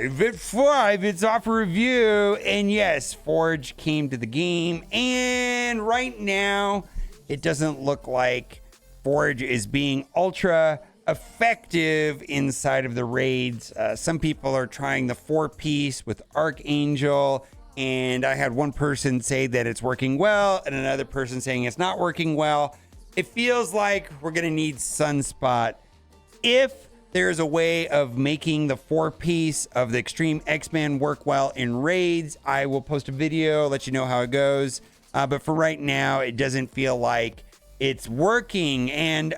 5, it's off a review. And yes, Forge came to the game. And right now, it doesn't look like Forge is being ultra effective inside of the raids. Some people are trying the 4-piece with Archangel. And I had one person say that it's working well and another person saying it's not working well. It feels like we're going to need Sunspot. If there's a way of making the 4-piece of the Extreme X-Men work well in raids, I will post a video, let you know how it goes. But for right now, it doesn't feel like it's working. And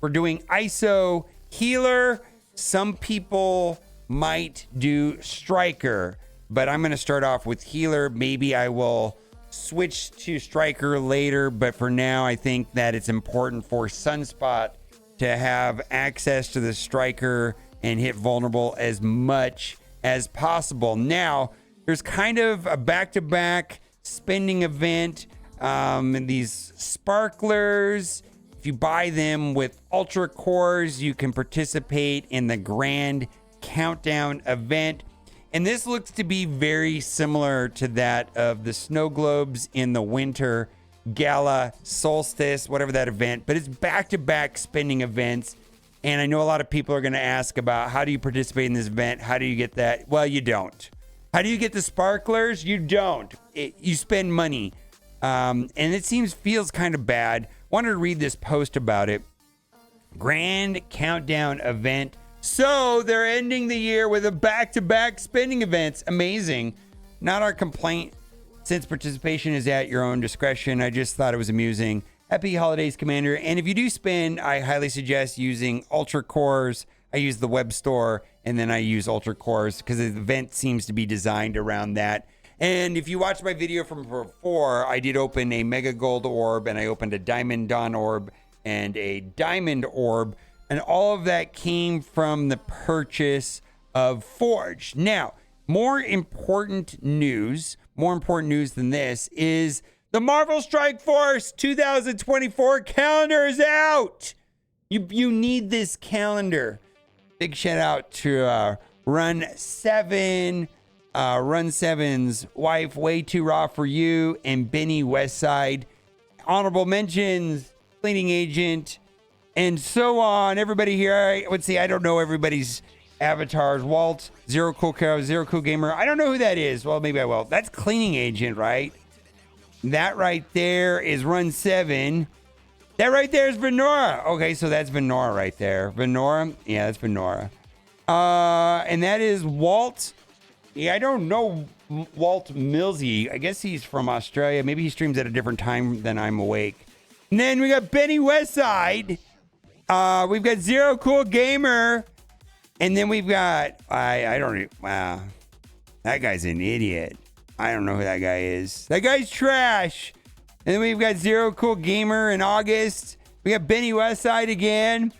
we're doing ISO healer. Some people might do striker, but I'm going to start off with healer. Maybe I will switch to striker later, but for now, I think that it's important for Sunspot to have access to the striker and hit vulnerable as much as possible. Now, there's kind of a back-to-back spending event. These sparklers, if you buy them with ultra cores, you can participate in the grand countdown event. And this looks to be very similar to that of the snow globes in the winter gala solstice, whatever that event, but it's back-to-back spending events. And I know a lot of people are going to ask about how do you participate in this event? How do you get that? Well, you don't. How do you get the sparklers? You don't. You spend money. And it feels kind of bad. Wanted to read this post about it. Grand countdown event. So they're ending the year with a back-to-back spending events. Amazing. Not our complaint, since participation is at your own discretion. I just thought it was amusing. Happy holidays, Commander. And if you do spend, I highly suggest using Ultra Cores. I use the web store, and then I use Ultra Cores because the event seems to be designed around that. And if you watched my video from before, I did open a Mega Gold Orb, and I opened a Diamond Dawn Orb and a Diamond Orb. And all of that came from the purchase of Forge. Now, more important news than this is the Marvel Strike Force 2024 calendar is out. You need this calendar. Big shout out to Run 7, Run 7's wife, Way Too Raw for You, and Benny Westside. Honorable mentions, Cleaning Agent, and so on. Everybody here, I would say I don't know everybody's avatars. Walt, Zero Cool Cow, Zero Cool Gamer. I don't know who that is. Well, maybe I will. That's Cleaning Agent, right? That right there is Run 7. That right there is Venora. Okay, so that's Venora right there. Venora? Yeah, that's Venora. And that is Walt. Yeah, I don't know Walt Millsy. I guess he's from Australia. Maybe he streams at a different time than I'm awake. And then we got Benny Westside. We've got Zero Cool Gamer. And then we've got, wow, that guy's an idiot. I don't know who that guy is. That guy's trash. And then we've got Zero Cool Gamer in August. We got Benny Westside again.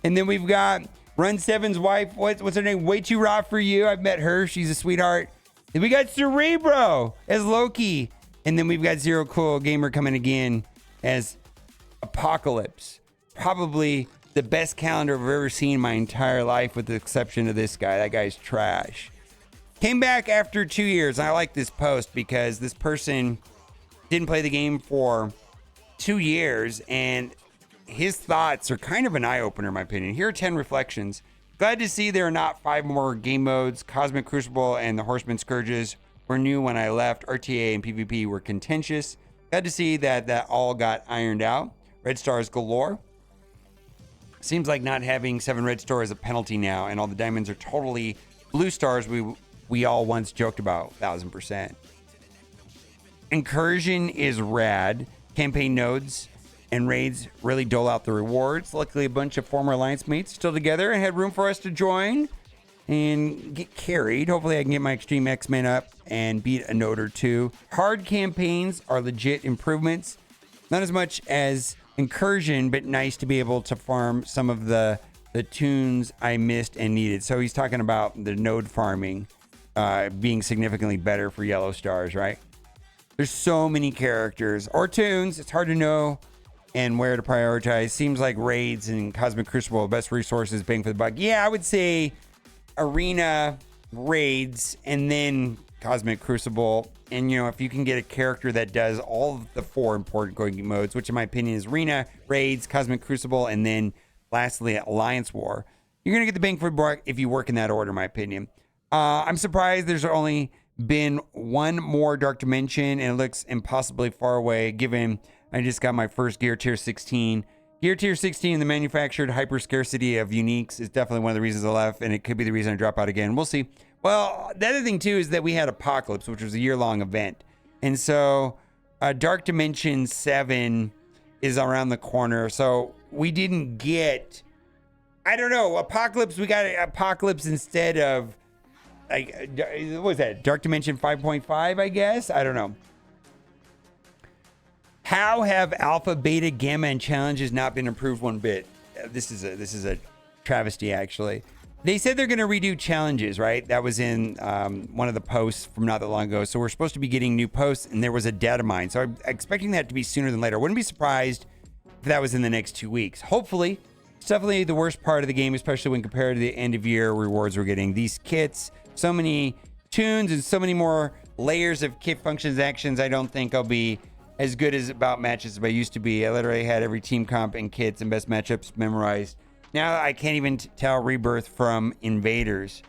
And then we've got Run 7's wife. What's her name? Way Too Raw for You. I've met her. She's a sweetheart. Then we got Cerebro as Loki. And then we've got Zero Cool Gamer coming again as Apocalypse. Probably the best calendar I've ever seen in my entire life, with the exception of this guy. That guy's trash. Came back after 2 years. I like this post because this person didn't play the game for 2 years, and his thoughts are kind of an eye-opener, in my opinion. Here are 10 reflections. Glad to see there are not 5 more game modes. Cosmic Crucible and the Horseman Scourges were new when I left. RTA and PvP were contentious. Glad to see that all got ironed out. Red stars galore. Seems like not having 7 red stars is a penalty now, and all the diamonds are totally blue stars we all once joked about. 1000%. Incursion is rad. Campaign nodes and raids really dole out the rewards. Luckily, a bunch of former alliance mates still together and had room for us to join and get carried. Hopefully I can get my Extreme X-Men up and beat a node or two. Hard campaigns are legit improvements. Not as much as Incursion, but nice to be able to farm some of the tunes I missed and needed. So he's talking about the node farming being significantly better for yellow stars, right? There's so many characters or tunes. It's hard to know and where to prioritize. Seems like raids and Cosmic Crucible, best resources, bang for the buck. Yeah, I would say Arena, raids, and then Cosmic Crucible. And, you know, if you can get a character that does all of the 4 important going modes, which in my opinion is Arena, Raids, Cosmic Crucible, and then lastly, Alliance War, you're going to get the bang for the buck if you work in that order, in my opinion. I'm surprised there's only been one more Dark Dimension, and it looks impossibly far away, given I just got my first Gear Tier 16. Gear Tier 16, the manufactured hyper scarcity of uniques, is definitely one of the reasons I left, and it could be the reason I drop out again. We'll see. Well, the other thing, too, is that we had Apocalypse, which was a year-long event. And so Dark Dimension 7 is around the corner. So we didn't get, I don't know, Apocalypse. We got Apocalypse instead of, like, what was that? Dark Dimension 5.5, I guess? I don't know. How have Alpha, Beta, Gamma, and Challenges not been improved one bit? This is a travesty, actually. They said they're going to redo challenges, right? That was in one of the posts from not that long ago. So we're supposed to be getting new posts, and there was a data mine. So I'm expecting that to be sooner than later. I wouldn't be surprised if that was in the next 2 weeks. Hopefully. It's definitely the worst part of the game, especially when compared to the end of year rewards we're getting. These kits, so many tunes, and so many more layers of kit functions, actions. I don't think I'll be as good as about matches as I used to be. I literally had every team comp and kits and best matchups memorized. Now I can't even tell Rebirth from Invaders.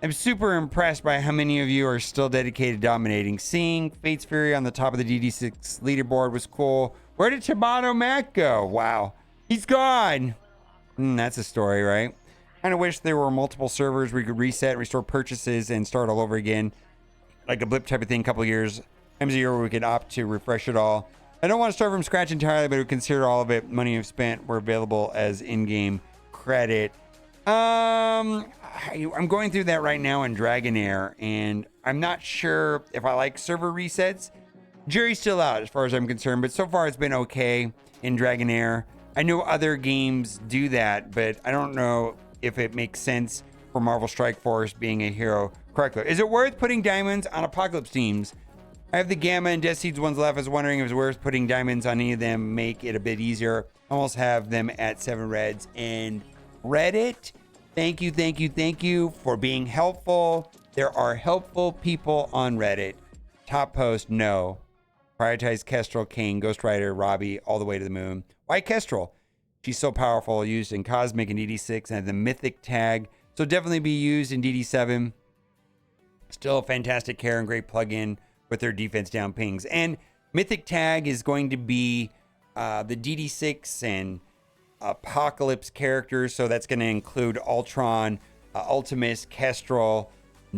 I'm super impressed by how many of you are still dedicated to dominating. Seeing Fate's Fury on the top of the DD6 leaderboard was cool. Where did Tabano Mac go? Wow. He's gone. That's a story, right? Kind of wish there were multiple servers where you could reset, restore purchases, and start all over again. Like a blip type of thing, a couple of years. Times a year where we could opt to refresh it all. I don't want to start from scratch entirely, but we consider all of it money I've spent were available as in-game credit. I'm going through that right now in Dragonair, and I'm not sure if I like server resets. Jury's still out as far as I'm concerned, but so far it's been okay in Dragonair. I know other games do that, but I don't know if it makes sense for Marvel Strike Force being a hero correctly. Is it worth putting diamonds on Apocalypse teams? I have the Gamma and Death Seeds ones left. I was wondering if it was worth putting diamonds on any of them, make it a bit easier. Almost have them at 7 reds. And Reddit, thank you for being helpful. There are helpful people on Reddit. Top post, no. Prioritize Kestrel, Kane, Ghost Rider, Robbie, all the way to the moon. Why Kestrel? She's so powerful, used in Cosmic and DD6 and the Mythic tag. So definitely be used in DD7. Still a fantastic care and great plugin with their defense down pings. And Mythic tag is going to be the DD6 and Apocalypse characters. So that's going to include Ultron, Ultimus, Kestrel,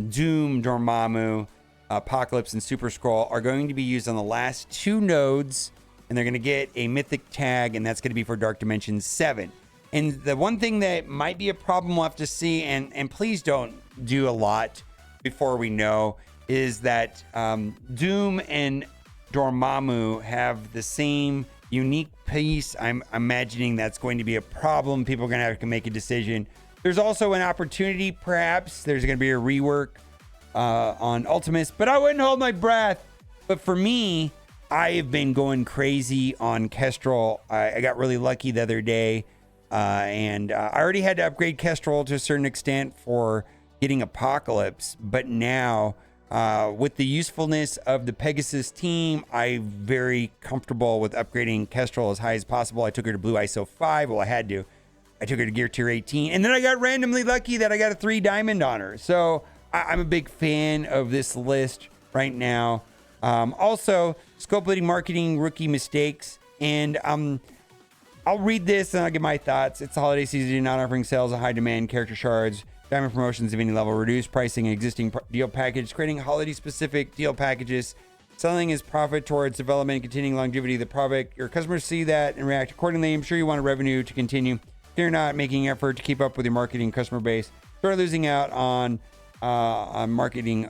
Doom, Dormammu, Apocalypse, and Super Skrull are going to be used on the last 2 nodes. And they're going to get a Mythic tag, and that's going to be for Dark Dimension 7. And the one thing that might be a problem we'll have to see, and please don't do a lot before we know, is that Doom and Dormammu have the same unique piece. I'm imagining that's going to be a problem. People are going to have to make a decision. There's also an opportunity, perhaps. There's going to be a rework on Ultimus, but I wouldn't hold my breath. But for me, I have been going crazy on Kestrel. I got really lucky the other day, and I already had to upgrade Kestrel to a certain extent for getting Apocalypse, but now with the usefulness of the Pegasus team, I'm very comfortable with upgrading Kestrel as high as possible. I took her to Blue ISO 5. Well, I had to. I took her to Gear Tier 18, and then I got randomly lucky that I got a 3 diamond on her. So I'm a big fan of this list right now. Also, scope leading marketing rookie mistakes, and I'll read this and I'll give my thoughts. It's the holiday season, not offering sales of high demand character shards, diamond promotions of any level, reduced pricing, existing deal package, creating holiday specific deal packages, selling as profit towards development and continuing longevity of the product. Your customers see that and react accordingly. I'm sure you want revenue to continue. They're not making effort to keep up with your marketing customer base. They're losing out on marketing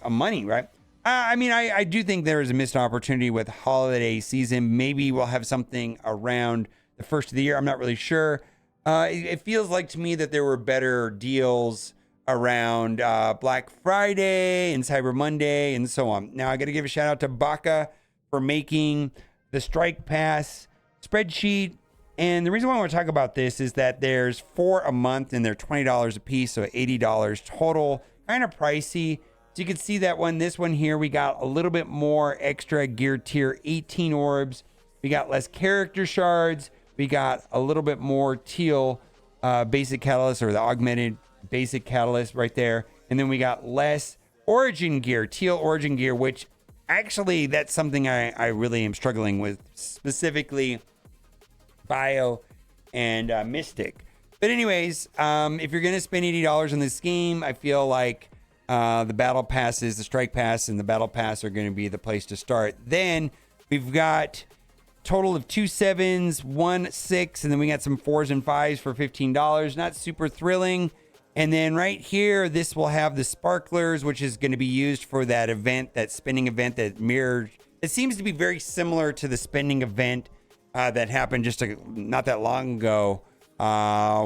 money, right? I do think there is a missed opportunity with holiday season. Maybe we'll have something around the first of the year. I'm not really sure. It feels like to me that there were better deals around Black Friday and Cyber Monday and so on. Now, I got to give a shout out to Baka for making the Strike Pass spreadsheet. And the reason why I want to talk about this is that there's 4 a month and they're $20 a piece, so $80 total. kind of pricey. So you can see that one. This one here, we got a little bit more extra gear tier 18 orbs. We got less character shards. We got a little bit more teal basic catalyst, or the augmented basic catalyst right there. And then we got less origin gear, teal origin gear, which actually that's something I really am struggling with, specifically Bio and Mystic. But anyways, if you're going to spend $80 on this game, I feel like the battle passes, the strike pass and the battle pass are going to be the place to start. Then we've got total of 2 7s, 1 6, and then we got some 4s and 5s for $15. Not super thrilling. And then right here, this will have the sparklers, which is going to be used for that event, that spending event that mirrored. It seems to be very similar to the spending event that happened just not that long ago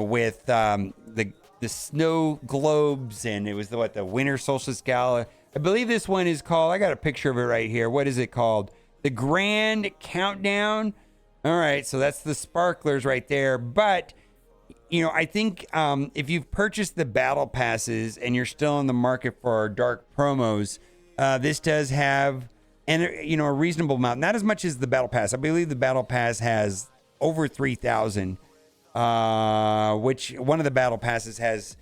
with the snow globes, and it was the winter solstice gala. I believe this one is called, I got a picture of it right here. What is it called? The Grand Countdown. All right, so that's the sparklers right there. But I think if you've purchased the battle passes and you're still in the market for dark promos, this does have a reasonable amount. Not as much as the battle pass. I believe the battle pass has over 3,000, which one of the battle passes has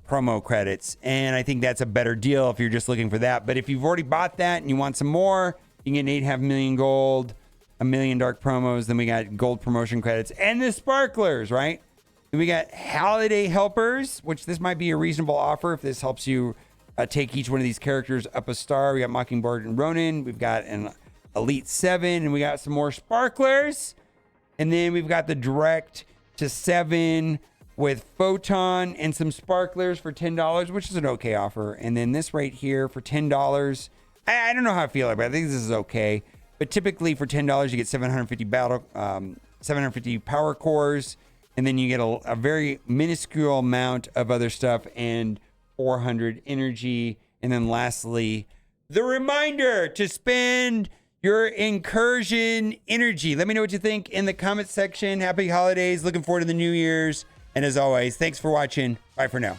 promo credits, and I think that's a better deal if you're just looking for that. But if you've already bought that and you want some more, you can get 8.5 million gold, 1 million dark promos. Then we got gold promotion credits and the sparklers, right? We got holiday helpers, which this might be a reasonable offer if this helps you take each one of these characters up a star. We got Mockingbird and Ronin. We've got an Elite 7, and we got some more sparklers. And then we've got the direct to 7 with Photon and some sparklers for $10, which is an okay offer. And then this right here for $10. I don't know how I feel about it, but I think this is okay. But typically for $10, you get 750 power cores. And then you get a very minuscule amount of other stuff and 400 energy. And then lastly, the reminder to spend your incursion energy. Let me know what you think in the comment section. Happy holidays. Looking forward to the New Year's. And as always, thanks for watching. Bye for now.